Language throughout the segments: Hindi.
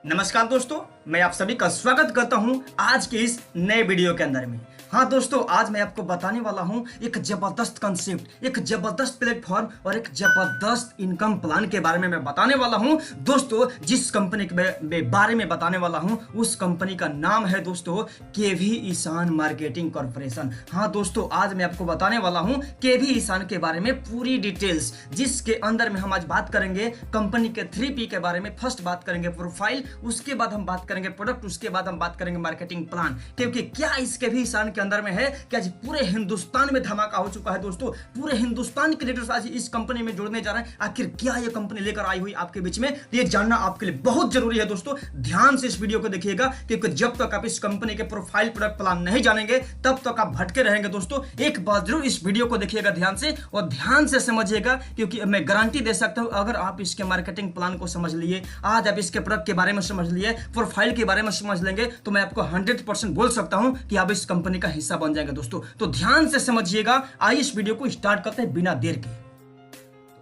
नमस्कार दोस्तों, मैं आप सभी का स्वागत करता हूं आज के इस नए वीडियो के अंदर में। हाँ दोस्तों, आज मैं आपको बताने वाला हूं एक जबरदस्त कंसेप्ट, एक जबरदस्त प्लेटफॉर्म और एक जबरदस्त इनकम प्लान के बारे में मैं बताने वाला हूं। दोस्तों, जिस कंपनी के बारे में बताने वाला हूं उस कंपनी का नाम है दोस्तों केवी ईशान मार्केटिंग कॉर्पोरेशन। हाँ दोस्तों, आज मैं आपको बताने वाला हूं केवी ईशान के बारे में पूरी डिटेल्स, जिसके अंदर में हम आज बात करेंगे कंपनी के 3P के बारे में। फर्स्ट बात करेंगे प्रोफाइल, उसके बाद हम बात करेंगे प्रोडक्ट, उसके बाद हम बात करेंगे मार्केटिंग प्लान। क्योंकि क्या इसके भी ईशान के अंदर में है कि आज पूरे हिंदुस्तान में धमाका हो चुका है दोस्तों। पूरे हिंदुस्तान के लीडर्स आज इस कंपनी में जुड़ने जा रहे हैं। आखिर क्या ये कंपनी लेकर आई हुई आपके बीच में, ये जानना आपके लिए बहुत जरूरी है दोस्तों। ध्यान से इस वीडियो को देखिएगा, क्योंकि जब तक आप इस कंपनी के प्रोफाइल प्रोडक्ट प्लान नहीं जानेंगे तब तक आप भटके रहेंगे दोस्तों। एक बार जरूर इस वीडियो को देखिएगा ध्यान से, और ध्यान से समझिएगा, क्योंकि मैं गारंटी दे सकता हूं अगर आप इसके मार्केटिंग प्लान को समझ लिए, आज आप इसके प्रोडक्ट के बारे में समझ लिए, प्रोफाइल के बारे में समझ लेंगे, तो मैं आपको 100% बोल सकता हूं कि आप इस कंपनी का हिस्सा बन जाएंगे दोस्तों। तो ध्यान से समझिएगा। आइए इस वीडियो को स्टार्ट करते हैं बिना देर के।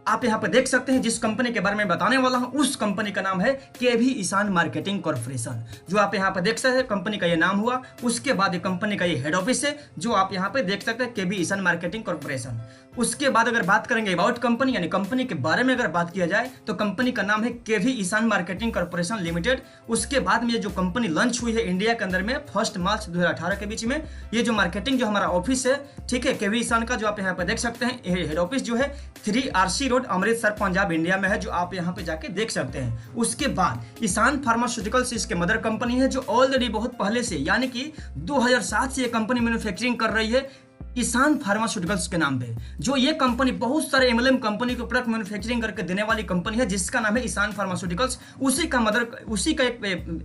आप यहां पर देख सकते हैं जिस कंपनी के बारे में बताने वाला हूं उस कंपनी का नाम है केवी ईशान मार्केटिंग कॉर्पोरेशन। जो आप यहां पर देख सकते हैं कंपनी का ये नाम हुआ, उसके बाद ये कंपनी का ये हेड ऑफिस है जो आप यहां पे देख सकते हैं केवी ईशान मार्केटिंग कॉर्पोरेशन। उसके बाद अगर बात करेंगे अबाउट कंपनी, यानी कंपनी के बारे में अगर बात किया जाए तो कंपनी का नाम है केवी ईशान मार्केटिंग कॉर्पोरेशन लिमिटेड। उसके बाद में ये जो कंपनी लॉन्च हुई है इंडिया के अंदर में 1 मार्च 2018 के बीच में। ये जो मार्केटिंग जो हमारा ऑफिस है, ठीक है, केवी ईशान का, जो आप यहाँ पे देख सकते हैं हेड ऑफिस जो है 3RC road, Amritsar, Punjab, India में है, जो आप यहाँ पे जाके देख सकते हैं। उसके बाद ईशान फार्मास्यूटिकल्स इसके मदर कंपनी है, जो ऑलरेडी बहुत पहले से, यानी कि 2007 से ये कंपनी मैन्युफैक्चरिंग कर रही है ईशान फार्मास्यूटिकल्स के नाम पे। जो ये कंपनी बहुत सारे MLM कंपनी को प्रोडक्ट मैन्युफैक्चरिंग करके देने वाली कंपनी है, जिसका नाम है ईशान फार्मास्यूटिकल्स। उसी का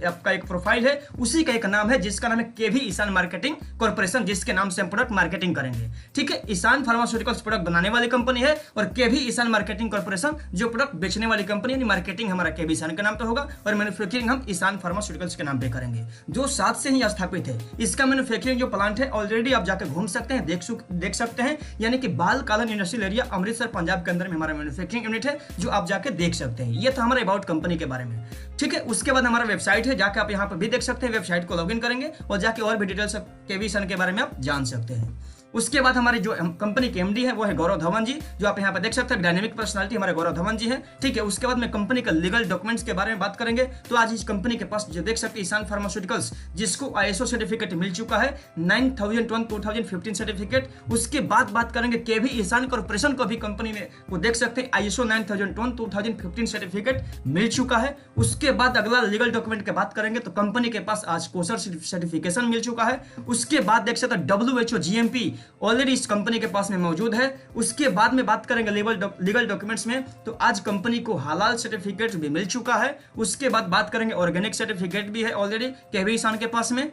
आपका एक प्रोफाइल है, उसी का एक नाम है जिसका नाम है केवी ईशान मार्केटिंग कॉर्पोरेशन, जिसके नाम से हम प्रोडक्ट मार्केटिंग करेंगे। ठीक है, ईशान फार्मास्यूटिकल्स प्रोडक्ट बनाने वाली कंपनी है और केवी ईशान मार्केटिंग कॉर्पोरेशन जो प्रोडक्ट बेचने वाली कंपनी, यानी मार्केटिंग हमारा केवी ईशान के नाम पे होगा और मैन्युफैक्चरिंग हम ईशान फार्मास्यूटिकल्स के नाम पे करेंगे, जो साथ से ही स्थापित है। इसका मैन्युफैक्चरिंग जो प्लांट है ऑलरेडी आप जाकर घूम सकते हैं, देख सकते हैं, यानी कि बाल कालन इंडस्ट्रियल एरिया, अमृतसर, पंजाब के अंदर में हमारा मैन्युफैक्चरिंग यूनिट है, जो आप जाके देख सकते हैं। ये था हमारा अबाउट कंपनी के बारे में। ठीक है, उसके बाद हमारा वेबसाइट है, जाके आप यहां पर भी देख सकते हैं। वेबसाइट को लॉगिन करेंगे और जाके और भी डिटेल्स केवी ईशान के बारे में आप जान सकते हैं। उसके बाद हमारी जो कंपनी के MD है वो है गौरव धवन जी, जो आप यहाँ पे देख सकते हैं। डायनेमिक पर्सनालिटी हमारे गौरव धवन जी है। ठीक है, उसके बाद में कंपनी का लीगल डॉक्यूमेंट्स के बारे में बात करेंगे। तो आज इस कंपनी के पास जो देख सकते हैं ईशान फार्मास्यूटिकल्स, जिसको ISO सर्टिफिकेट मिल चुका है 9001/2015 सर्टिफिकेट। उसके बाद बात करेंगे केवी ईशान कॉर्पोरेशन को भी कंपनी में वो देख सकते हैं ISO 9001/2015 सर्टिफिकेट मिल चुका है। उसके बाद अगला लीगल डॉक्यूमेंट की बात करेंगे तो कंपनी के पास आज कोसर सर्टिफिकेशन मिल चुका है। उसके बाद देख सकते हैं WHO GMP ऑलरेडी इस कंपनी के पास में मौजूद है। उसके बाद में बात करेंगे लीगल डॉक्यूमेंट्स में, तो आज कंपनी को हलाल सर्टिफिकेट भी मिल चुका है। उसके बाद बात करेंगे ऑर्गेनिक सर्टिफिकेट भी है ऑलरेडी केवी ईशान के पास में।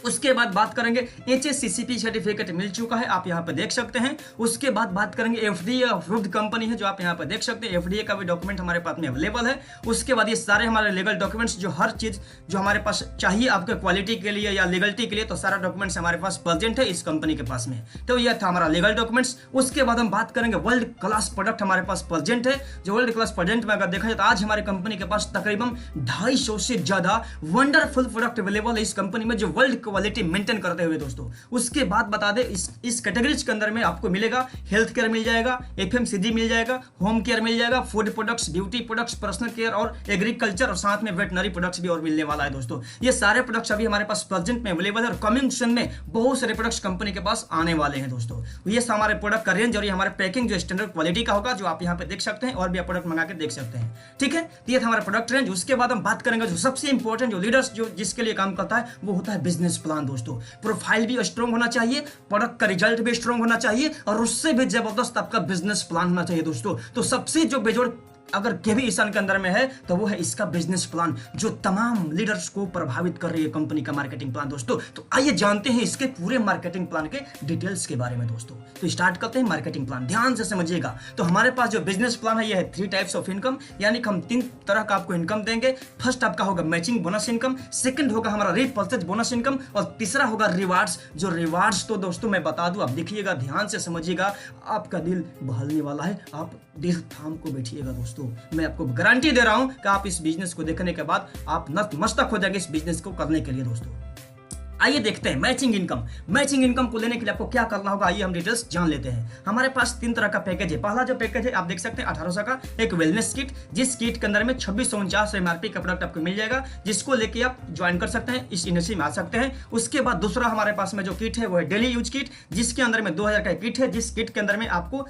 उसके बाद बात करेंगे HACCP सर्टिफिकेट मिल चुका है, आप यहाँ पे देख सकते हैं। उसके बाद बात करेंगे FDA अप्रूव्ड कंपनी है, जो आप यहाँ पे देख सकते हैं। FDA का भी डॉक्यूमेंट हमारे पास में अवेलेबल है। उसके बाद ये सारे हमारे लीगल डॉक्यूमेंट्स, जो हर चीज जो हमारे पास चाहिए आपके क्वालिटी के लिए या लीगलिटी के लिए, तो सारा डॉक्यूमेंट्स हमारे पास प्रेजेंट है इस कंपनी के पास में। तो यह था हमारा लीगल डॉक्यूमेंट्स। उसके बाद हम बात करेंगे वर्ल्ड क्लास प्रोडक्ट हमारे पास प्रेजेंट है। जो वर्ल्ड क्लास प्रेजेंट में अगर देखा जाए तो आज हमारी कंपनी के पास तकरीबन 250 से ज्यादा वंडरफुल प्रोडक्ट अवेलेबल है इस कंपनी में, जो वर्ल्ड क्वालिटी मेंटेन करते हुए दोस्तों। उसके बाद बता दे इस कैटेगरीज के अंदर में आपको मिलेगा हेल्थ केयर मिल जाएगा, FMCG मिल जाएगा, होम केयर मिल जाएगा, food products, beauty products, personal care और एग्रीकल्चर, और साथ में वेटनरी प्रोडक्ट्स भी और मिलने वाला है दोस्तों। ये सारे प्रोडक्ट्स अभी हमारे पास प्रेजेंट में अवेलेबल है और कमिंग सून में बहुत सारे प्रोडक्ट्स कंपनी के पास आने वाले हैं दोस्तों। ये हमारे प्रोडक्ट का रेंज और ये हमारे पैकिंग जो स्टैंडर्ड क्वालिटी का होगा, जो आप यहाँ पे देख सकते हैं, और भी आप प्रोडक्ट मंगा के देख सकते हैं। ठीक है, ये था हमारा प्रोडक्ट रेंज। उसके बाद हम बात करेंगे जो सबसे इंपॉर्टेंट, जो लीडर्स जो जिसके लिए काम करता है, वो होता है बिजनेस प्लान दोस्तों। प्रोफाइल भी स्ट्रॉन्ग होना चाहिए, प्रोडक्ट का रिजल्ट भी स्ट्रॉन्ग होना चाहिए, और उससे भी जबरदस्त आपका बिजनेस प्लान होना चाहिए दोस्तों। तो सबसे जो बेजोड़ अगर केवी ईशान के अंदर में है तो वो है इसका बिजनेस प्लान, जो तमाम लीडर्स को प्रभावित कर रही है कंपनी का मार्केटिंग प्लान दोस्तों। तो आइए जानते हैं इसके पूरे मार्केटिंग प्लान के डिटेल्स के बारे में दोस्तों। तो स्टार्ट करते हैं मार्केटिंग प्लान, ध्यान से समझिएगा। तो हमारे पास जो बिजनेस प्लान है ये है 3 टाइप्स ऑफ इनकम, यानी कि हम 3 तरह का आपको इनकम देंगे। फर्स्ट आपका होगा मैचिंग बोनस इनकम, सेकंड होगा हमारा रीपर्चेज बोनस इनकम, और तीसरा होगा रिवार्ड्स। जो रिवार्ड्स तो दोस्तों मैं बता दूं, आप देखिएगा, ध्यान से समझिएगा, आपका दिल बहलने वाला है, आप दिल थाम को बैठिएगा दोस्तों। दोस्तों। मैं आपको गारंटी दे रहा हूं कि आप इस बिजनेस को देखने के बाद आप नतमस्तक हो जाएंगे इस बिजनेस को करने के लिए दोस्तों। आइए देखते हैं मैचिंग इनकम। मैचिंग इनकम को लेने के लिए आपको क्या करना होगा, आइए हम डिटेल्स जान लेते हैं। हमारे पास 3 तरह का पैकेज है। पहला जो पैकेज है आप देख सकते हैं 1800 का एक वेलनेस किट, जिस किट के अंदर में 2649 MRP का प्रोडक्ट आपको मिल जाएगा, जिसको लेके आप ज्वाइन कर सकते हैं, इस इंडस्ट्री में आ सकते हैं। उसके बाद दूसरा हमारे पास में जो किट है वो है डेली यूज किट, जिसके अंदर में 2000 का किट है, जिस किट के अंदर में आपको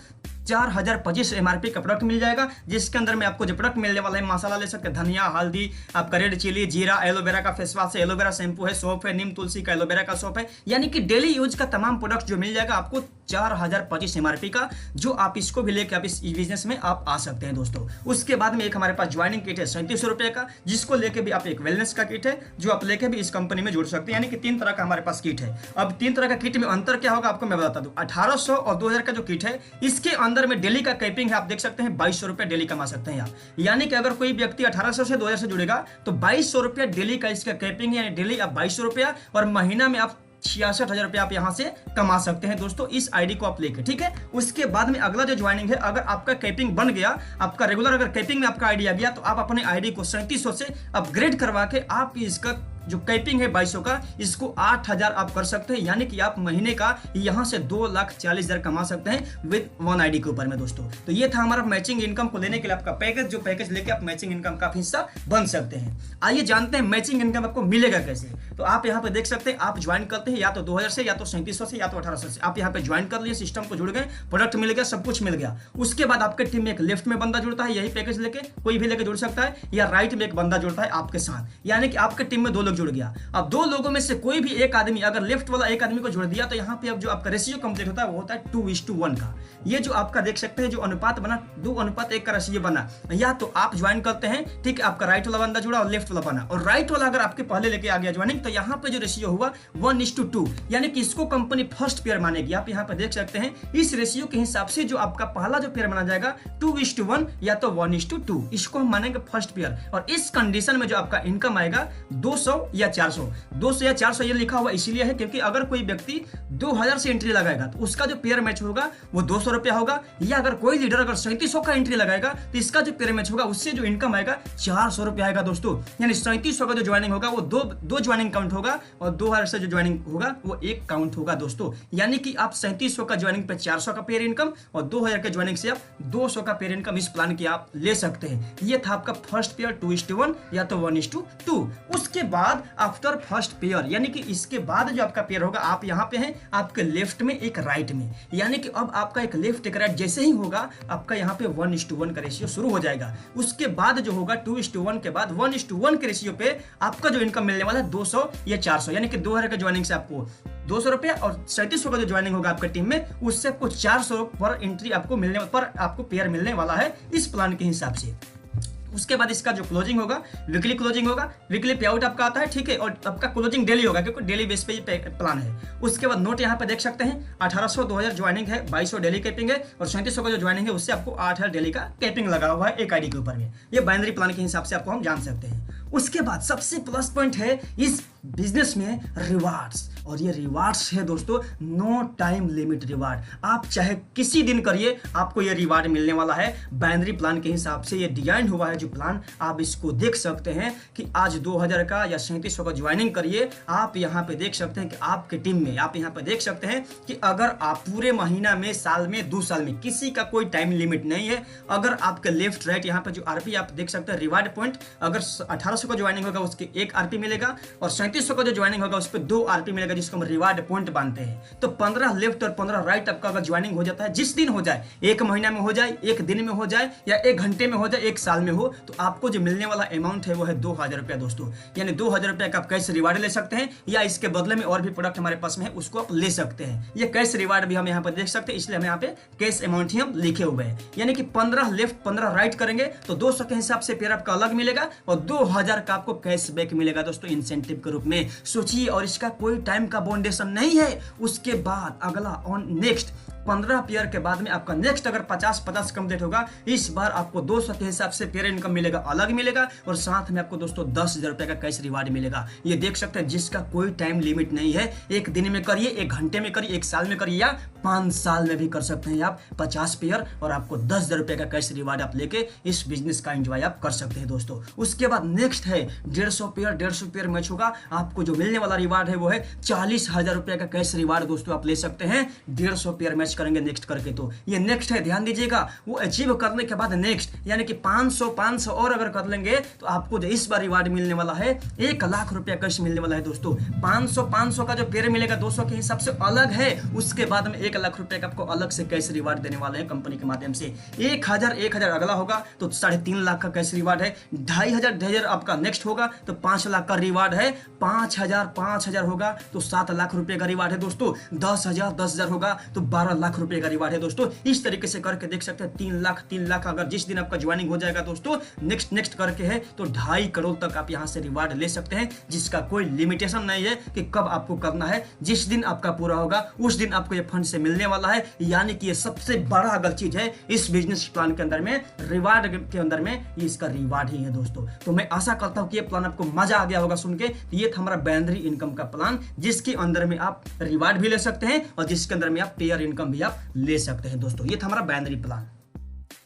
4025 MRP का प्रोडक्ट मिल जाएगा, जिसके अंदर में आपको जो प्रोडक्ट मिलने वाला है मसाला ले सकते हैं, धनिया, हल्दी, आपका रेड चिली, जीरा, एलोवेरा का फेस वॉश है, एलोवेरा शैम्पू है, सोप है, नीम तुलसी का, एलोवेरा का सोप है, यानी कि डेली यूज का तमाम प्रोडक्ट जो मिल जाएगा आपको 4025 MRP का, जो आप इसको भी लेकर आप इस बिजनेस में आप आ सकते हैं दोस्तों। उसके बाद में एक हमारे पास ज्वाइनिंग किट है 3700 रुपए का, जिसको लेके भी आप एक वेलनेस का किट है जो आप लेके भी इस कंपनी में जुड़ सकते हैं, यानी कि 3 तरह का हमारे पास किट है। अब 3 तरह का किट में अंतर क्या होगा आपको मैं बताता दूं। 1800 और 2000 का जो किट है, इसके अंदर में डेली का कैपिंग है, आप देख सकते हैं 2200 रुपए डेली कमा सकते हैं आप। यानी कि अगर कोई व्यक्ति 1800 से 2000 से जुड़ेगा तो 2200 रुपया डेली का इसका कैपिंग है, यानी डेली आप 2200 रुपया, और महीना में आप 66,000 रुपया आप यहां से कमा सकते हैं दोस्तों, इस आईडी को आप लेके, ठीक है। उसके बाद में अगला जो ज्वाइनिंग है, अगर आपका कैपिंग बन गया, आपका रेगुलर अगर कैपिंग में आपका आईडी आ गया, तो आप अपने आईडी को 3700 से अपग्रेड करवा के आप इसका जो कैपिंग है 2200 का, इसको 8000 आप कर सकते हैं, यानी कि आप महीने का यहां से 2,40,000 कमा सकते हैं विद 1 आईडी के ऊपर में दोस्तों। तो ये था हमारा मैचिंग इनकम को लेने के लिए आपका पैकेज, जो पैकेज लेके आप मैचिंग इनकम का हिस्सा बन सकते हैं। आइए जानते हैं मैचिंग इनकम आपको मिलेगा कैसे। तो आप यहाँ पे देख सकते हैं, आप ज्वाइन करते हैं या तो 2000 से, या तो 3700 से, या तो 1800 से। आप यहाँ पे ज्वाइन कर लिए, सिस्टम को जुड़ गए, प्रोडक्ट मिल गया, सब कुछ मिल गया। उसके बाद आपके टीम में एक लेफ्ट में बंदा जुड़ता है, यही पैकेज लेके कोई भी लेके जुड़ सकता है, या राइट में एक बंदा जुड़ता है आपके साथ, यानी कि आपके टीम में 2 लोग जुड़ गया। अब 2 लोगों में से कोई भी एक आदमी अगर लेफ्ट वाला एक आदमी को जोड़ दिया, तो यहाँ पे अब जो आपका रेशियो कंप्लीट होता है वो होता है 2:1 का। ये जो आपका देख सकते हैं जो अनुपात बना, 2:1 का रेशियो बना। या तो आप ज्वाइन करते हैं, ठीक है, आपका राइट वाला बंदा जुड़ा और लेफ्ट वाला बना, और राइट वाला अगर आपके पहले लेके आ गया ज्वाइनिंग, तो यहाँ पे जो रेशियो हुआ 1:2, यानी कि इसको कंपनी फर्स्ट पेयर मानेगी। आप यहाँ पे देख सकते हैं इस रेशियो के हिसाब से जो आपका पहला जो पेयर माना जाएगा 2:1 या तो 1:2, इसको हम मानेंगे फर्स्ट पेयर। और इस कंडीशन में जो आपका इनकम आएगा 200 या 400, 200 या 400 ये लिखा हुआ इसीलिए है क्योंकि अगर कोई व्यक्ति 2000 से एंट्री लगाएगा तो उसका जो पेयर मैच होगा वो 200 रुपया होगा, या अगर कोई लीडर अगर 3700 का एंट्री लगाएगा तो इसका जो पेयर मैच होगा उससे जो इनकम आएगा 400 रुपया आएगा दोस्तों। यानी 3700 का जो ज्वाइनिंग होगा वो दो ज्वाइनिंग काउंट होगा, और 2000 से जो ज्वाइनिंग होगा वो 1 काउंट होगा दोस्तों। यानी कि आप 3700 का ज्वाइनिंग पे 400 का पेयर इनकम, और 2000 के ज्वाइनिंग से आप 200 का पेयर इनकम इस प्लान की आप ले सकते हैं। ये था आपका फर्स्ट पेयर 2:1 या तो 1:2। उसके बाद आफ्टर फर्स्ट पेयर, यानी कि इसके बाद जो आपका पेयर होगा, आप यहाँ पे हैं, आपके लेफ्ट में एक राइट में, यानी कि अब आपका एक लेफ्ट एक राइट जैसे ही होगा आपका यहाँ पे 1:1 का रेशियो शुरू हो जाएगा। उसके बाद जो होगा 2:1 के बाद 1:1 के रेशियो पे आपका जो इनकम मिलने वाला है 200 या 400, यानी कि 2000 के ज्वाइनिंग से आपको 200 रुपया, और 3700 का जो ज्वाइनिंग होगा आपके टीम में उससे आपको 400 पर एंट्री आपको मिलने पर आपको पेयर मिलने वाला है इस प्लान के हिसाब से। उसके बाद इसका जो क्लोजिंग होगा वीकली क्लोजिंग होगा, वीकली पे आउट आपका आता है, ठीक है, और आपका क्लोजिंग डेली होगा क्योंकि डेली बेस पे ये प्लान है। उसके बाद नोट यहाँ पे देख सकते हैं 1800 2000 ज्वाइनिंग है, 2200 डेली कैपिंग है, और 3700 का जो ज्वाइनिंग है उससे आपको 8000 डेली का कैपिंग लगा हुआ है एक आईडी के ऊपर में। ये बाइनरी प्लान के हिसाब से आपको हम जान सकते हैं। उसके बाद सबसे प्लस पॉइंट है इस बिजनेस में रिवार्ड्स, और ये रिवार्ड्स है दोस्तों नो टाइम लिमिट रिवार्ड। आप चाहे किसी दिन करिए आपको ये रिवार्ड मिलने वाला है। बाइनरी प्लान के हिसाब से ये डिजाइन हुआ है जो प्लान, आप इसको देख सकते हैं कि आज 2000 का या 3700 का ज्वाइनिंग करिए, आप यहाँ पे देख सकते हैं कि आपके टीम में, आप यहाँ पे देख सकते हैं कि अगर आप पूरे महीना में, साल में, 2 साल में, किसी का कोई टाइम लिमिट नहीं है। अगर आपके लेफ्ट राइट यहाँ पे जो आरपी आप देख सकते हैं रिवार्ड पॉइंट, अगर 1800 का ज्वाइनिंग होगा उसके 1 आरपी मिलेगा, और 3700 का जो ज्वाइनिंग होगा उस पर 2 आरपी मिलेगा, जिसको हम रिवार्ड पॉइंट मानते हैं। तो 15 लेफ्ट और 15 राइट आपका अगर ज्वाइनिंग हो जाता है, जिस दिन हो जाए, 1 महीना में हो जाए, 1 दिन में हो जाए, या 1 घंटे में हो जाए, 1 साल में हो, तो आपको जो मिलने वाला अमाउंट है वो है 2000 रुपया दोस्तों। यानी 2000 रुपया का आप कैश रिवार्ड ले सकते हैं, या इसके बदले में और भी प्रोडक्ट हमारे पास में है उसको आप ले सकते हैं। ये कैश रिवार्ड भी हम यहाँ पर देख सकते हैं, इसलिए हम यहाँ पे कैश अमाउंट ही हम लिखे हुए हैं। यानी कि 15 लेफ्ट 15 राइट करेंगे तो 200 के हिसाब से पेयर आपका अलग मिलेगा, और 2000 का आपको कैशबैक मिलेगा दोस्तों इंसेंटिव के रूप में। सोचिए, और इसका कोई टाइम का बाउंडेशन नहीं है। उसके बाद अगला ऑन नेक्स्ट 15 पेयर के बाद में आपका नेक्स्ट अगर 50 कंप्लीट होगा, इस बार आपको 200 के हिसाब से पेयर इनकम मिलेगा, अलग मिलेगा, और साथ में आपको दोस्तों 10,000 रुपए का कैश रिवार्ड मिलेगा। ये देख सकते हैं जिसका कोई टाइम लिमिट नहीं है, एक दिन में करिए, एक घंटे में करिए, एक साल में करिए, या 5 साल में भी कर सकते हैं आप 50 पेयर, और आपको 10,000 रुपए का कैश रिवार्ड आप लेके इस बिजनेस का एंजॉय आप कर सकते हैं दोस्तों। उसके बाद नेक्स्ट है 150 पेयर मैच होगा, आपको जो मिलने वाला रिवार्ड है वो है 40,000 रुपए का कैश रिवार्ड दोस्तों आप ले सकते हैं 150 पेयर मैच करेंगे नेक्स्ट करके। तो ये नेक्स्ट है, ध्यान दीजिएगा, वो अचीव करने के बाद नेक्स्ट यानी कि 500 और अगर कर लेंगे तो आपको जो इस बार रिवार्ड मिलने वाला है 1 लाख रुपया कैश मिलने वाला है दोस्तों। 500 का जो पेयर मिलेगा 200 के हिसाब से अलग है, उसके बाद में 1 लाख रुपए का आपको अलग से कैश रिवार्ड देने वाले हैं कंपनी के माध्यम से। 1,000 अगला होगा तो 3.5 लाख का कैश रिवार्ड है। 2,500 आपका नेक्स्ट होगा तो 5 लाख का रिवार्ड है। 5,000 होगा तो 7 लाख रुपए का रिवार्ड है दोस्तों। 10,000 होगा तो 12 लाख रुपए का रिवार्ड है दोस्तों। इस तरीके से करके देख सकते हैं 3 लाख अगर जिस दिन आपका ज्वाइनिंग हो जाएगा दोस्तों, नेक्स्ट करके है तो 2.5 करोड़ तक आप यहां से रिवार्ड ले सकते हैं, जिसका कोई लिमिटेशन नहीं है कि कब आपको करना है। जिस दिन आपका पूरा होगा उस दिन आपको ये फंड से मिलने वाला है। यानी कि ये सबसे बड़ा अगर चीज है इस बिजनेस प्लान के अंदर में, रिवार्ड के अंदर में, ये इसका रिवार्ड ही है दोस्तों। तो मैं आशा करता हूं कि ये प्लान आपको मजा आ गया होगा सुन के। ये था हमारा बाइनरी इनकम का प्लान, जिसके अंदर में आप रिवार्ड भी ले सकते हैं और जिसके अंदर में आप पेयर इनकम भी आप ले सकते हैं दोस्तों। ये था हमारा बाइनरी प्लान।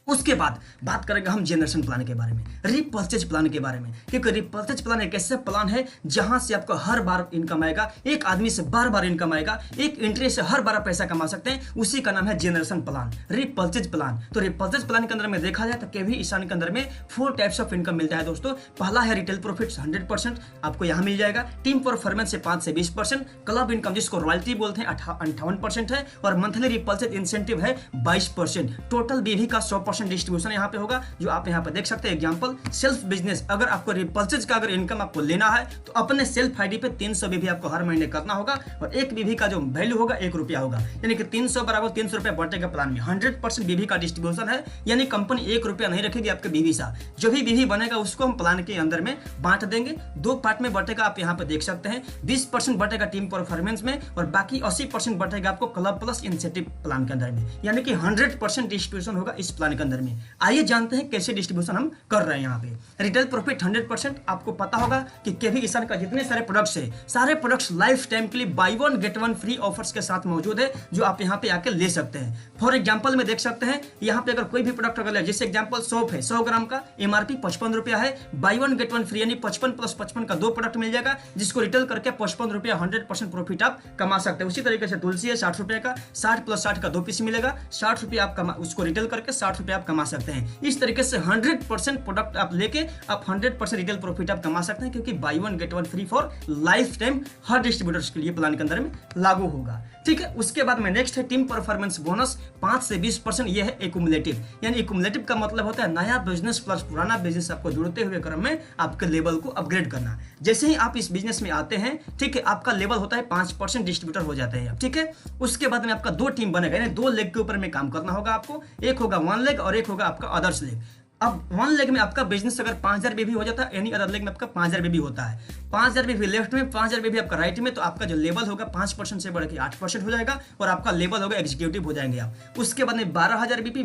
उसके बाद बात करेंगे हम जनरेशन प्लान के बारे में, रिपर्चेज प्लान के बारे में, क्योंकि रिपर्चेज प्लान एक ऐसा प्लान है जहां से आपको हर बार इनकम आएगा, एक आदमी से बार इनकम आएगा, एक एंट्री से हर बार पैसा कमा सकते हैं, उसी का नाम है जनरेशन प्लान, रिपर्चेज प्लान। तो रिपर्चेज प्लान के अंदर में देखा जाए तो केवी ईशान के अंदर में 4 टाइप्स ऑफ इनकम मिलता है दोस्तों। पहला है रिटेल प्रॉफिट्स 100% आपको यहां मिल जाएगा, टीम परफॉर्मेंस से 5 से 20%, क्लब इनकम जिसको रॉयल्टी बोलते हैं 58% है, और मंथली रिपर्चेज इंसेंटिव है 22%। टोटल बीवी का 100% डिस्ट्रीब्यूशन यहाँ पे होगा, जो आप यहाँ पे देख सकते हैं। एग्जांपल सेल्फ बिजनेस, अगर आपको रिपर्चेज का अगर इनकम आपको लेना है तो अपने सेल्फ आईडी पे 300 बीवी आपको हर महीने करना होगा, और एक बीवी का जो वैल्यू होगा 1 रुपया होगा, यानी कि 300 बराबर 300 रुपया बटेगा प्लान में। 100% बीवी का डिस्ट्रीब्यूशन है, यानी कंपनी 1 रुपया नहीं रखेगी आपके बीवी से। जो भी बीवी बनेगा उसको हम प्लान के अंदर में बांट देंगे, 2 पार्ट में बटेगा, आप यहाँ पे देख सकते हैं। 20% बटेगा टीम परफॉर्मेंस में, और बाकी 80% बटेगा आपको क्लब प्लस इंसेंटिव प्लान के अंदर में, यानी कि 100% डिस्ट्रीब्यूशन होगा इस प्लान के अंदर में। आइए जानते हैं कैसे डिस्ट्रीब्यूशन हम कर रहे हैं यहाँ पे। रिटेल प्रॉफिट 100%, आपको पता होगा कि केवी ईशान का जितने सारे प्रोडक्ट्स है, सारे प्रोडक्ट्स लाइफ टाइम के लिए बाय 1 गेट 1 फ्री ऑफर्स के साथ मौजूद है, जो आप यहाँ पे आके ले सकते हैं। फॉर एग्जांपल में देख सकते हैं यहाँ पे अगर कोई भी प्रोडक्ट अगर ले, जैसे एग्जांपल सोप है 100 ग्राम का, एमआरपी 55 रुपया है, बाय 1 गेट 1 फ्री, यानी 55 + 55 का 2 प्रोडक्ट मिल जाएगा, जिसको रिटेल करके 55 रुपया 100% प्रॉफिट आप कमा सकते हैं। उसी तरीके से तुलसी है 60 रुपए का, 60 + 60 का 2 पीस मिलेगा, 60 रुपया आप उसको रिटेल करके 60 रुपया आप कमा सकते हैं। इस तरीके से 100% प्रोडक्ट आप लेके आप 100% रिटेल प्रॉफिट आप कमा सकते हैं, क्योंकि buy 1 get 1 free for lifetime हर डिस्ट्रीब्यूटर्स के लिए प्लान के अंदर में लागू होगा। ठीक है, उसके बाद में नेक्स्ट है टीम परफॉर्मेंस बोनस 5 से 20%। ये है एक्युमुलेटिव, यानी एक्युमुलेटिव का मतलब होता है नया बिजनेस प्लस पुराना बिजनेस आपको जुड़ते हुए क्रम में आपके लेवल को अपग्रेड करना। जैसे ही आप इस बिजनेस में आते हैं, ठीक है, आपका लेवल होता है 5% डिस्ट्रीब्यूटर हो जाते हैं, ठीक है। उसके बाद में आपका 2 टीम बनेगा, यानी 2 लेग के ऊपर में काम करना होगा आपको। एक होगा 1 लेग और एक होगा आपका अदर्स लेग। अब 1 लेग में आपका बिजनेस अगर 5,000 बीवी हो जाता है, यानी अदर लेग में आपका 5,000 बीवी होता है। 5,000 बीवी लेफ्ट में, 5,000 बीवी आपका राइट में, तो आपका जो लेवल होगा 5% से बढ़ के 8% हो जाएगा, और आपका लेवल होगा एग्जीक्यूटिव हो जाएंगे आप। उसके बाद में 12,000 बीवी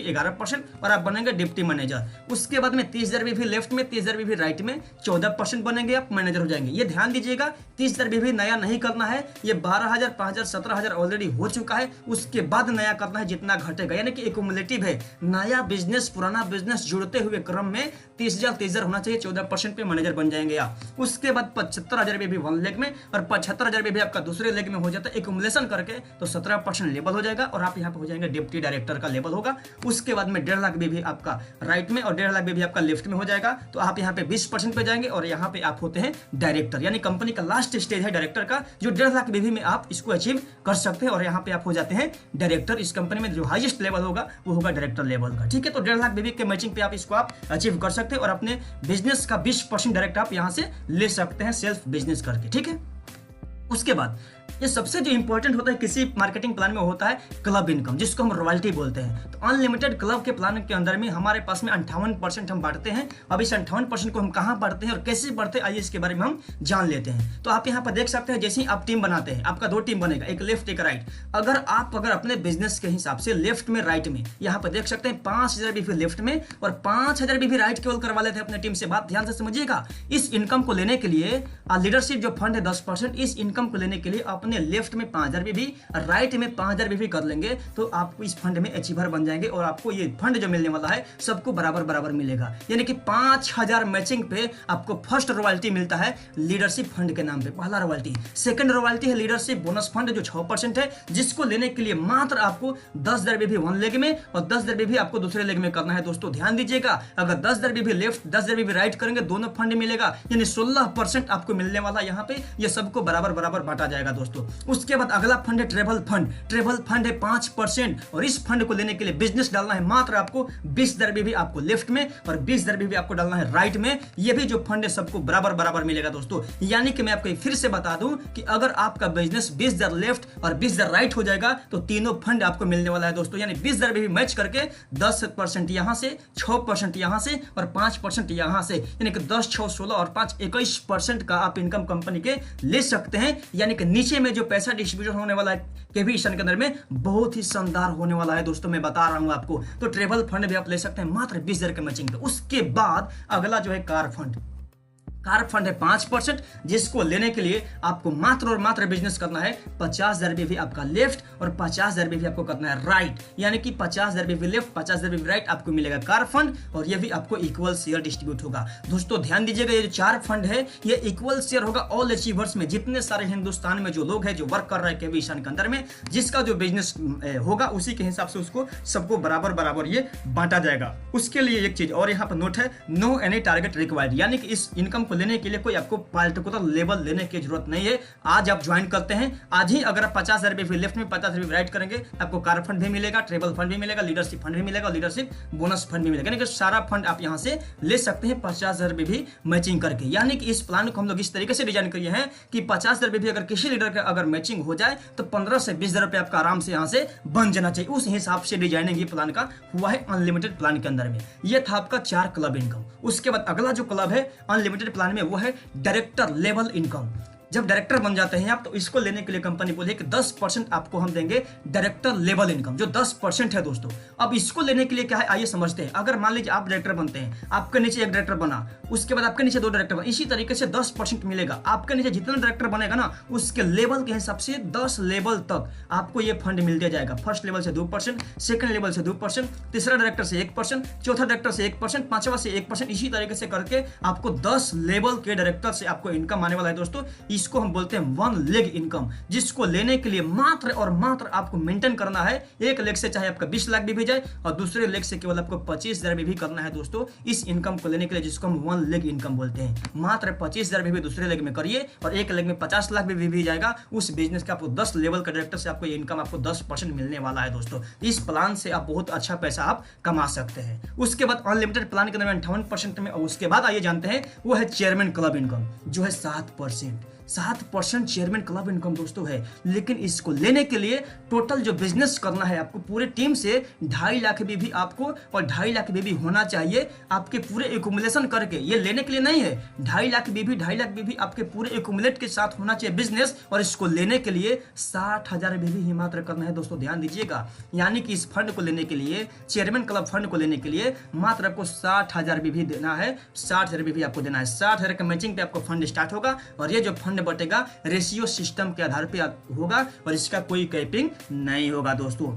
11% और आप बनेंगे डिप्टी मैनेजर। उसके बाद में 30,000 बीवी लेफ्ट में, 30,000 बीवी राइट में, 14% बनेंगे आप मैनेजर हो जाएंगे। ये ध्यान दीजिएगा, 30,000 बीवी नया नहीं करना है, ये 12,000, 5,000, 17,000 ऑलरेडी हो चुका है, उसके बाद नया करना है जितना घटेगा, यानी कि एक्युमुलेटिव है। नया बिजनेस पुराना बिजनेस जुड़ते हुए क्रम में 30,000 होना चाहिए, 14% पे मैनेजर बन जाएंगे आप। उसके बाद 75,000 भी 1 लेग में, और 75,000 भी आपका दूसरे लेग में हो जाता है एक्युमुलेशन करके, तो 17% लेवल हो जाएगा, और आप यहाँ पे हो जाएंगे डिप्टी डायरेक्टर का लेवल होगा। उसके बाद में 1.5 लाख भी आपका राइट में और 1.5 लाख भी आपका लेफ्ट में हो जाएगा, तो आप यहाँ पे 20% पे जाएंगे, और यहाँ पे आप होते हैं डायरेक्टर, यानी कंपनी का लास्ट स्टेज है डायरेक्टर का, जो 1.5 लाख भी में आप इसको अचीव कर सकते हैं, और यहाँ पे आप हो जाते हैं डायरेक्टर। इस कंपनी में जो हाईएस्ट लेवल होगा वो होगा डायरेक्टर लेवल का, ठीक है। तो 1.5 लाख भी के मैचिंग पे आप इसको आप अचीव कर सकते हैं, और अपने बिजनेस का 20% डायरेक्ट आप यहां से ले सकते हैं सेल्फ बिजनेस करके, ठीक है। उसके बाद ये सबसे जो इंपॉर्टेंट होता है किसी मार्केटिंग प्लान में होता है क्लब इनकम, जिसको हम रॉयल्टी बोलते हैं। तो अनलिमिटेड क्लब के प्लान के अंदर में हमारे पास में 58% हम बांटते हैं। अब इस 58% को हम कहाँ बांटते हैं और कैसे बांटते हैं, आइए इसके बारे में हम जान लेते हैं। तो आप यहाँ पर देख सकते हैं, जैसे ही आप टीम बनाते हैं, आपका 2 टीम बनेगा, एक लेफ्ट एक राइट। अगर अपने बिजनेस के हिसाब से लेफ्ट में राइट में यहाँ पर देख सकते हैं 5000 बीवी लेफ्ट में और 5000 बीवी राइट केवल करवा लेते हैं अपने टीम से। बात ध्यान से समझिएगा। इस इनकम को लेने के लिए लीडरशिप जो फंड है 10%, इस इनकम को लेने के लिए अपने लेफ्ट में 5000 बीवी, राइट में 5000 बीवी कर लेंगे तो आपको इस फंड में अचीवर बन जाएंगे और आपको ये फंड जो मिलने वाला है सबको बराबर बराबर मिलेगा। यानी कि 5000 मैचिंग पे आपको फर्स्ट रॉयल्टी मिलता है लीडरशिप फंड के नाम पे, पहला रॉयल्टी। सेकंड रॉयल्टी है लीडरशिप बोनस फंड जो 6% है, जिसको लेने के लिए मात्र आपको 10,000 बीवी वन लेग में और 10,000 बीवी आपको दूसरे लेग में करना है। दोस्तों ध्यान दीजिएगा, अगर 10,000 बीवी लेफ्ट 10,000 बीवी राइट करेंगे दोनों फंड मिलेगा, यानी 16% आपको मिलने वाला यहाँ पे। ये सबको बराबर बराबर बांटा जाएगा दोस्तों। उसके बाद अगला फंड है ट्रेवल फंड। ट्रेवल फंड है 5% और इस फंड को लेने के लिए बिजनेस डालना है मात्र आपको 20,000 बीवी आपको लेफ्ट में और 20,000 बीवी आपको डालना है राइट में। ये भी जो फंड है सबको बराबर बराबर मिलेगा दोस्तों। यानी कि मैं आपको फिर से बता दूं कि अगर आपका बिजनेस 20,000 लेफ्ट और 20,000 राइट हो जाएगा तो तीनों फंड आपको मिलने वाला है दोस्तों। यानी 20,000 बीवी मैच करके 10% यहां से, 6% यहां से और 5% यहां से, यानी कि 10, 6, 16 और 5, 21% का आप इनकम कंपनी के ले सकते हैं। यानी कि नीचे में जो पैसा डिस्ट्रीब्यूशन होने वाला है केवीएशन के अंदर में बहुत ही शानदार होने वाला है दोस्तों, मैं बता रहा हूं आपको। तो ट्रेवल फंड भी आप ले सकते हैं मात्र 20,000 के मैचिंग पे। उसके बाद अगला जो है कार फंड। कार फंड है 5%, जिसको लेने के लिए आपको मात्र और मात्र बिजनेस करना है 50,000 बीवी आपका लेफ्ट और 50,000 बीवी आपको करना है राइट। यानी कि 50,000 बीवी लेफ्ट 50,000 बीवी राइट आपको मिलेगा कार फंड और ये भी आपको इक्वल शेयर डिस्ट्रीब्यूट होगा। दोस्तों ध्यान दीजिएगा, ये जो 4 फंड है ये इक्वल शेयर होगा ऑल अचीवर्स में। जितने सारे हिंदुस्तान में जो लोग हैं जो वर्क कर रहे हैं केवीएशन के अंदर में, जिसका जो बिजनेस होगा उसी के हिसाब से उसको सबको बराबर बराबर ये बांटा जाएगा। उसके लिए एक चीज और यहाँ पर नोट है, नो एनी टारगेट रिक्वायर्ड। यानी कि इस इनकम लेने के लिए कोई आपको पार्टिकुलर लेवल लेने की जरूरत नहीं है। आज आप ज्वाइन करते हैं, आज ही अगर आप 50,000 बीवी लेफ्ट में 50,000 बीवी राइट करेंगे आपको कार फंड भी मिलेगा, ट्रेवल फंड भी मिलेगा, लीडरशिप फंड भी मिलेगा और लीडरशिप बोनस फंड भी मिलेगा। यानी कि सारा फंड आप यहां से ले सकते हैं 50,000 बीवी मैचिंग करके। यानी कि इस प्लान को हम लोग इस तरीके से डिजाइन किए हैं कि 50,000 बीवी अगर किसी लीडर का अगर मैचिंग हो जाए तो 15 से 20,000 रुपए आपका आराम से यहां से बन जाना चाहिए। उस हिसाब से डिजाइनिंग ये प्लान का हुआ है अनलिमिटेड प्लान के अंदर में। यह था आपका 4 क्लब इनकम। उसके बाद अगला जो क्लब है अनलिमिटेड प्लान में वो है डायरेक्टर लेवल इनकम। जब डायरेक्टर बन जाते हैं आप तो इसको लेने के लिए कंपनी बोली कि 10% आपको हम देंगे डायरेक्टर लेवल इनकम, जो 10% है दोस्तों। अब इसको लेने के लिए क्या है आइए समझते हैं। अगर मान लीजिए आप डायरेक्टर बनते हैं, आपके नीचे एक डायरेक्टर बना, उसके बाद आपके नीचे 2 डायरेक्टर बना, इसी तरीके से 10% मिलेगा। आपके नीचे जितना डायरेक्टर बनेगा ना उसके लेवल के हिसाब से 10 लेवल तक आपको ये फंड मिल दिया जाएगा। फर्स्ट लेवल से 2%, सेकंड लेवल से 2%, तीसरा डायरेक्टर से 1%, चौथा डायरेक्टर से 1%, पांचवा से 1%, इसी तरीके से करके आपको 10 लेवल के डायरेक्टर से आपको इनकम आने वाला है दोस्तों। इसको हम बोलते हैं 1 लेग इनकम, जिसको लेने के लिए मात्र और मात्र आपको मेंटेन करना है। एक लेग से चाहे आपका 20 लाख भी जाए और दूसरे लेग से केवल आपको 25,000 भी करना है दोस्तों, इस इनकम को लेने के लिए, जिसको हम 1 लेग इनकम बोलते हैं। मात्र 25,000 भी दूसरे लेग में करिए और एक लेग में 50 लाख भी जाएगा। उस बिजनेस का आपको 10 लेवल का डायरेक्टर से आपको ये इनकम आपको 10% मिलने वाला है दोस्तों। इस प्लान से आप बहुत अच्छा पैसा आप कमा सकते हैं। उसके बाद अनलिमिटेड प्लान के अंदर 58% में, और उसके बाद आइए जानते हैं वो है चेयरमैन क्लब इनकम, जो है 7%। 7% चेयरमैन क्लब इनकम दोस्तों है। लेकिन इसको लेने के लिए टोटल जो बिजनेस करना है आपको पूरे टीम से 2.5 लाख भी आपको और 2.5 लाख भी होना चाहिए आपके पूरे एक्यूमुलेशन करके। ये लेने के लिए नहीं है, 2.5 लाख भी आपके पूरे एक्यूमुलेट के साथ होना चाहिए बिजनेस। और इसको लेने के लिए 60,000 भी ही मात्र करना है दोस्तों, ध्यान दीजिएगा। यानी कि इस फंड को लेने के लिए, चेयरमैन क्लब फंड को लेने के लिए मात्र आपको 60,000 भी देना है। 60,000 भी आपको देना है। 60,000 का मैचिंग पे आपको फंड स्टार्ट होगा और ये जो फंड बटेगा रेशियो सिस्टम के आधार पे होगा और इसका कोई कैपिंग नहीं होगा दोस्तों।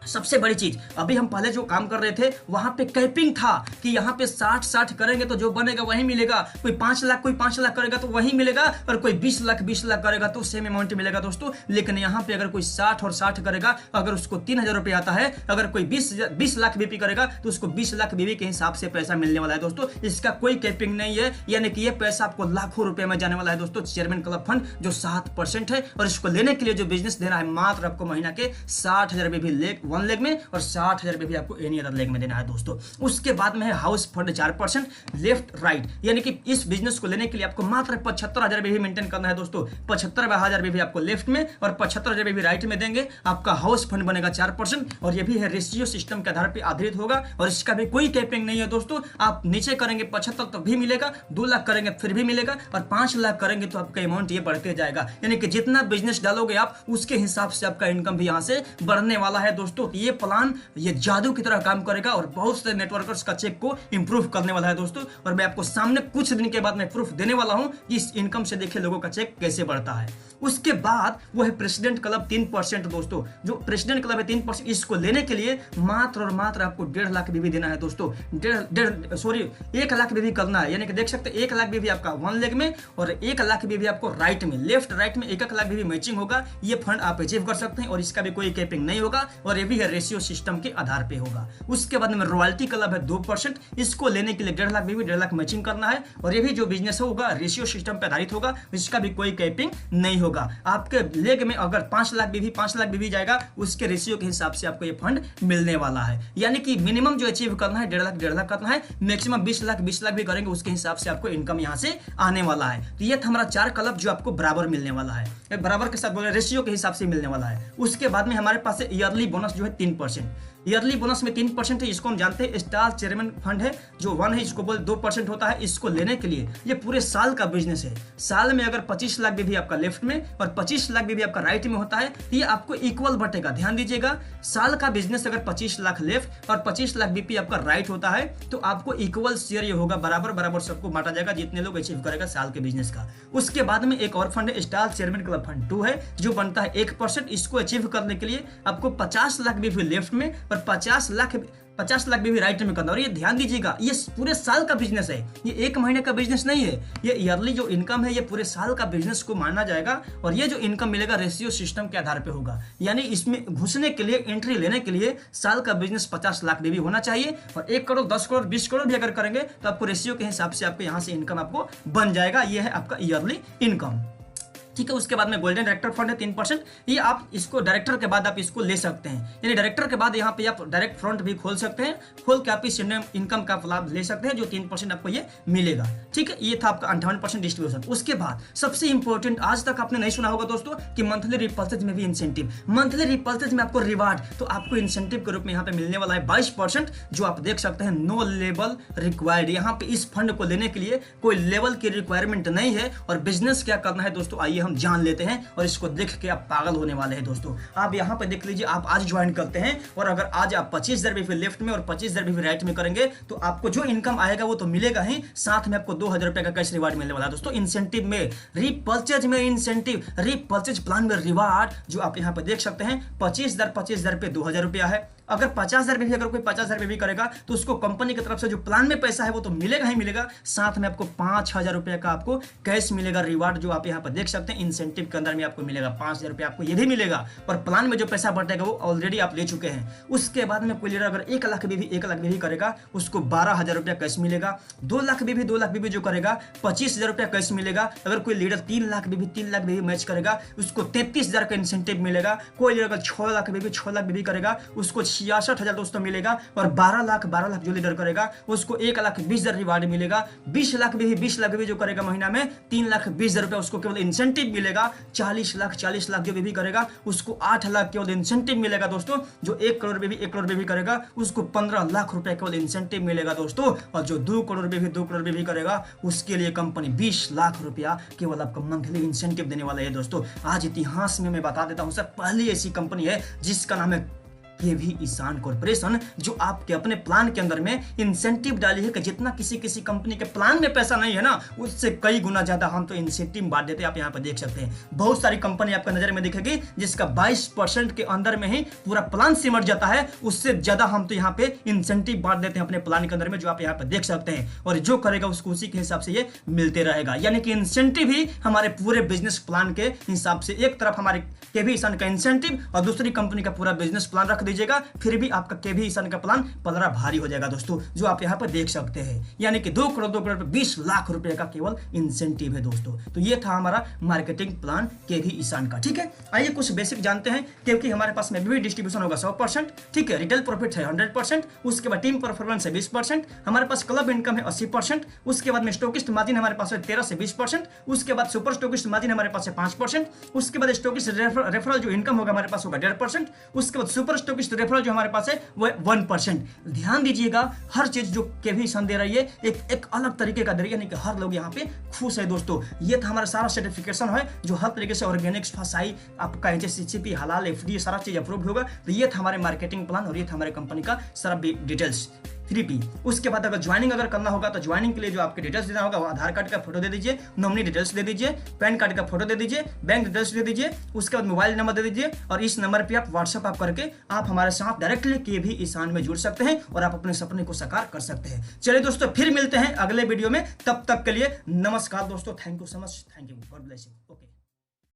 सबसे बड़ी चीज, अभी हम पहले जो काम कर रहे थे वहां पे कैपिंग था कि यहाँ पे 60 करेंगे तो जो बनेगा वही मिलेगा। कोई 5 लाख करेगा तो वही मिलेगा और कोई 20 लाख करेगा तो सेम अमाउंट मिलेगा दोस्तों। लेकिन यहाँ पे अगर कोई 60 और 60 करेगा, अगर उसको 3,000 रुपये आता है, अगर कोई 20 लाख बीपी करेगा तो उसको 20 लाख बीपी के हिसाब से पैसा मिलने वाला है दोस्तों। इसका कोई कैपिंग नहीं है, यानी कि ये पैसा आपको लाखों रुपए में जाने वाला है दोस्तों। चेयरमैन क्लब फंड जो 7% है और इसको लेने के लिए जो बिजनेस देना है मात्र आपको महीना के 60,000 भी वन लेग में और 60,000 रुपये भी आपको एनी अदर लेग में देना है दोस्तों। उसके बाद में है हाउस फंड 4% लेफ्ट राइट, यानी कि इस बिजनेस को लेने के लिए आपको मात्र 75,000 रुपये भी मेंटेन करना है दोस्तों। 75,000 रुपये भी आपको लेफ्ट में और 75,000 रुपये भी राइट में देंगे। आपका हाउस फंड बनेगा 4% और ये भी है रेशियो सिस्टम के आधार पर आधारित होगा और इसका भी कोई कैपिंग नहीं है दोस्तों। आप नीचे करेंगे 75 तो भी मिलेगा, 2 लाख करेंगे फिर भी मिलेगा और 5 लाख करेंगे तो आपका अमाउंट ये बढ़ते जाएगा। यानी कि जितना बिजनेस डालोगे आप उसके हिसाब से आपका इनकम भी यहाँ से बढ़ने वाला है दोस्तों। ये प्लान ये जादू की तरह काम करेगा और बहुत से नेटवर्कर्स का चेक को इंप्रूव करने वाला है दोस्तों। और मैं आपको सामने कुछ दिन के बाद मैं प्रूफ देने वाला हूं कि इस इनकम से देखिए लोगों का चेक कैसे बढ़ता है। उसके बाद वो है प्रेसिडेंट क्लब 3% दोस्तों। जो प्रेसिडेंट क्लब है 3%, इसको लेने के लिए मात्र और मात्र आपको 1.5 लाख भी देना है दोस्तों। 1 लाख भी करना है, यानी कि देख सकते हैं 1 लाख भी आपका वन लेग में और 1 लाख भी आपको राइट में, लेफ्ट राइट में 1 लाख भी मैचिंग होगा। ये फंड आप अचीव कर सकते हैं और इसका भी कोई कैपिंग नहीं होगा और ये भी है रेशियो सिस्टम के आधार पे होगा। उसके बाद में रॉयल्टी क्लब है 2%, इसको लेने के लिए 1.5 लाख भी 1.5 लाख मैचिंग करना है और ये भी जो बिजनेस होगा रेशियो सिस्टम पे आधारित होगा, इसका भी कोई कैपिंग नहीं होगा। आपके लेग में अगर 5 लाख भी जाएगा उसके रेशियो के हिसाब से आपको ये फंड मिलने वाला है। यानी कि मिनिमम जो अचीव करना है 1.5 लाख करना है, मैक्सिमम 20 लाख भी करेंगे उसके हिसाब से आपको इनकम यहाँ से आने वाला है। तो ये था हमारा 4 क्लब जो आपको बराबर मिलने वाला है, बराबर के साथ बोले रेशियो के हिसाब से मिलने वाला है। उसके बाद में हमारे पास ईयरली बोनस जो है 3%। ईयरली बोनस में 3% है, इसको हम जानते हैं स्टार चेयरमैन फंड है जो 1 है, इसको बोल 2% होता है। इसको लेने के लिए ये पूरे साल का बिजनेस है। साल में अगर 25 लाख भी आपका लेफ्ट में और 25 लाख भी आपका राइट में होता है तो ये आपको इक्वल बटेगा। ध्यान दीजिएगा, साल का बिजनेस अगर 25 लाख लेफ्ट और 25 लाख बीपी आपका राइट होता है तो आपको इक्वल शेयर ये होगा, बराबर बराबर सबको बांटा जाएगा जितने लोग अचीव करेगा साल के बिजनेस का। उसके बाद में एक और फंड है स्टार चेयरमैन क्लब फंड 2 है जो बनता है 1%। इसको अचीव करने के लिए आपको 50 लाख भी लेफ्ट में और 50 लाख भी राइट में करना। और ये ध्यान दीजिएगा ये पूरे साल का बिजनेस है, ये 1 महीने का बिजनेस नहीं है। ये ईयरली जो इनकम है ये पूरे साल का बिजनेस को माना जाएगा और ये जो इनकम मिलेगा रेशियो सिस्टम के आधार पे होगा। यानी इसमें घुसने के लिए, एंट्री लेने के लिए साल का बिजनेस 50 लाख भी होना चाहिए और 1 करोड़ 10 करोड़ 20 करोड़ भी अगर करेंगे तो आपको रेशियो के हिसाब से आपको यहाँ से इनकम आपको बन जाएगा। ये है आपका ईयरली इनकम, ठीक है। उसके बाद में गोल्डन डायरेक्टर फंड है 3%। ये आप इसको डायरेक्टर के बाद आप इसको ले सकते हैं, यानी डायरेक्टर के बाद यहाँ पे आप डायरेक्ट फ्रंट भी खोल सकते हैं, खोल के आप इस इनकम का लाभ ले सकते हैं जो 3% आपको ये मिलेगा, ठीक है। ये था आपका 58% डिस्ट्रीब्यूशन। उसके बाद सबसे इंपॉर्टेंट, आज तक आपने नहीं सुना होगा दोस्तों कि मंथली रिपल्सेज में भी इंसेंटिव, मंथली रिपल्सेज में आपको रिवार्ड, तो आपको इंसेंटिव के रूप में यहाँ पे मिलने वाला है 22%, जो आप देख सकते हैं नो लेवल रिक्वायर्ड। यहाँ पे इस फंड को लेने के लिए कोई लेवल की रिक्वायरमेंट नहीं है और बिजनेस क्या करना है दोस्तों, आइए हम जान लेते हैं और इसको देख के आप पागल होने वाले हैं दोस्तों। आप यहाँ पे देख लीजिए, आप आज ज्वाइन करते हैं और अगर आज आप 25,000 भी लेफ्ट में और 25,000 भी राइट में करेंगे तो आपको जो इनकम आएगा वो तो मिलेगा ही, साथ में आपको 2,000 रुपए का कैश रिवार्ड मिलने वाला है दोस्तों। इंसेंटिव में, रीपर्चेज में इंसेंटिव, रीपर्चेज प्लान में रिवार्ड जो आप यहाँ पे देख सकते हैं 25,000 पे 2,000 रुपया है। अगर 50,000 भी अगर कोई 50,000 भी करेगा तो उसको कंपनी की तरफ से जो प्लान में पैसा है वो तो मिलेगा ही मिलेगा, साथ में आपको 5,000 रुपए का आपको कैश मिलेगा रिवार्ड, जो आप यहाँ पर देख सकते हैं इंसेंटिव के अंदर में आपको मिलेगा 5,000 रुपए आपको ये भी मिलेगा और प्लान में जो पैसा बटेगा वो ऑलरेडी आप ले चुके हैं। उसके बाद में कोई लीडर अगर 1 लाख भी करेगा उसको 12,000 रुपया कैश मिलेगा। 2 लाख भी जो करेगा 25,000 रुपया कैश मिलेगा। अगर कोई लीडर 3 लाख भी मैच करेगा उसको 33,000 का इंसेंटिव मिलेगा। कोई लीडर अगर 6 लाख भी करेगा उसको 66,000 दोस्तों मिलेगा और 12 लाख जो लीडर करेगा उसको 1,20,000 रिवार्ड मिलेगा। 20 लाख भी जो करेगा महीना में 3,20,000 रुपया उसको केवल इंसेंटिव मिलेगा। 40 लाख जो भी करेगा उसको 8 लाख केवल इंसेंटिव मिलेगा दोस्तों। जो 1 करोड़ भी करेगा उसको 15 लाख रुपया केवल इंसेंटिव मिलेगा दोस्तों। और जो 2 करोड़ भी करेगा उसके लिए कंपनी 20 लाख रुपया केवल आपको मंथली इंसेंटिव देने वाला है दोस्तों। आज इतिहास में मैं बता देता हूं सर, पहली ऐसी कंपनी है जिसका नाम है ये भी ईशान कॉर्पोरेशन, जो आपके अपने प्लान के अंदर में इंसेंटिव डाली है कि जितना किसी कंपनी के प्लान में पैसा नहीं है ना उससे कई गुना ज्यादा हम तो इंसेंटिव बांट देते हैं। आप यहाँ पे देख सकते हैं बहुत सारी कंपनी आपका नजर में दिखेगी जिसका 22% के अंदर में ही पूरा प्लान सिमट जाता है, उससे ज्यादा हम तो यहाँ पे इंसेंटिव बांट देते हैं अपने प्लान के अंदर में, जो आप यहाँ पे देख सकते हैं। और जो करेगा उसको उसी के हिसाब से ये मिलते रहेगा। यानी कि इंसेंटिव ही हमारे पूरे बिजनेस प्लान के हिसाब से, एक तरफ हमारे केवी ईशान का इंसेंटिव और दूसरी कंपनी का पूरा बिजनेस प्लान रख दीजिएगा, फिर भी आपका केवी ईशान का प्लान 15 भारी हो जाएगा दोस्तों, जो आप यहाँ पर देख सकते हैं। यानी कि 2 करोड़ 20 लाख रुपए का केवल इंसेंटिव है दोस्तों। तो ये था हमारा मार्केटिंग प्लान केवी ईशान का। ठीक है, आइए कुछ बेसिक जानते हैं। क्योंकि हमारे पास में भी डिस्ट्रीब्यूशन होगा 100%, ठीक है, रिटेल प्रॉफिट है 100%, उसके बाद टीम परफॉर्मेंस है 20%, हमारे पास क्लब इनकम है 80%, उसके बाद में स्टॉकिस्ट मार्जिन हमारे पास है 13 से 20%, उसके बाद सुपर स्टॉकिस्ट मार्जिन हमारे पास है 5%, उसके बाद स्टॉकिस्ट रेफरल जो इनकम होगा हमारे पास होगा 1.5%, उसके बाद सुपर स्टॉकिस्ट रेफरल जो हमारे पास है वो 1%। ध्यान दीजिएगा, हर चीज जो केवी ईशान दे रही है एक अलग तरीके का दे रही है, यानी कि हर लोग यहाँ पे खुश है दोस्तों। ये था हमारा सारा सर्टिफिकेशन है जो हर तरीके से ऑर्गेनिक, फसाई, आपका HACCP, हलाल, FD सारा चीज अप्रूव होगा। तो ये था हमारे मार्केटिंग प्लान और ये था हमारे कंपनी का सारा डिटेल्स 3P। उसके बाद अगर ज्वाइनिंग करना होगा तो ज्वाइनिंग के लिए जो आपके डिटेल्स देना होगा वो आधार कार्ड का फोटो दे दीजिए, नॉमिनी डिटेल्स दे दीजिए, पैन कार्ड का फोटो दे दीजिए, बैंक डिटेल्स दे दीजिए, उसके बाद मोबाइल नंबर दे दीजिए और इस नंबर पे आप व्हाट्सएप आप करके आप हमारे साथ डायरेक्टली केवी ईशान में जुड़ सकते हैं और आप अपने सपने को साकार कर सकते हैं। चलिए दोस्तों, फिर मिलते हैं अगले वीडियो में, तब तक के लिए नमस्कार दोस्तों, thank you so much, thank you, God bless you.